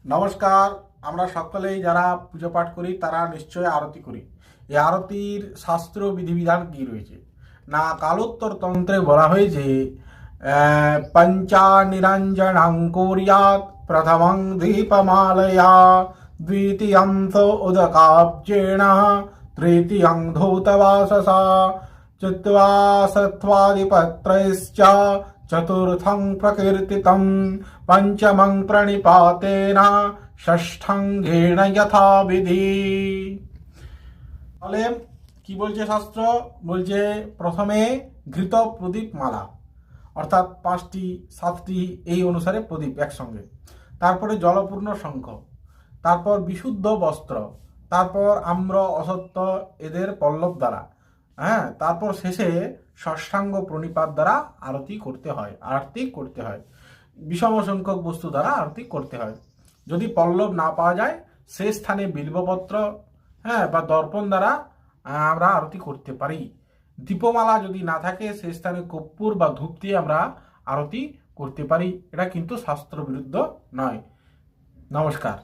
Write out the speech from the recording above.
নমস্কার। আমরা সকলেই যারা পুজো পাঠ করি তারা নিশ্চয় আরতি করি। এই আরতির শাস্ত্র বিধিবিধান কি রয়েছে না, কালোত্তর তন্ত্রে বলা হয়েছে পঞ্চা নিরঞ্জনং কুর্যাৎ প্রথমং দীপমালয়া দ্বিতীয়ং তো উদকাব্জেন তৃতীয়ং ধূতবাসসা চতুর্থ চতুর্থং প্রকীর্তিতম পঞ্চমং প্রণিপাতেন ষষ্ঠঙ্গেণ যথাবিধি। তাহলে কি বলছে শাস্ত্র? বলছে প্রথমে ঘৃত প্রদীপ মালা, অর্থাৎ 5টি 7টি এই অনুসারে প্রদীপ একসঙ্গে, তারপরে জলপূর্ণ শঙ্খ, তারপর বিশুদ্ধ বস্ত্র, তারপর আম্র অসত্য এদের পল্লব দ্বারা, তারপর শেষে ষষ্ঠাঙ্গ প্রণিপাত দ্বারা আরতি করতে হয়। বিষম সংখ্যক বস্তু দ্বারা আরতি করতে হয়। যদি পল্লব না পাওয়া যায় সে স্থানে বিল্বপত্র বা দর্পণ দ্বারা আমরা আরতি করতে পারি। দীপমালা যদি না থাকে সে স্থানে কর্পূর বা ধূপ দিয়ে আমরা আরতি করতে পারি। এটা কিন্তু শাস্ত্র বিরুদ্ধ নয়। নমস্কার।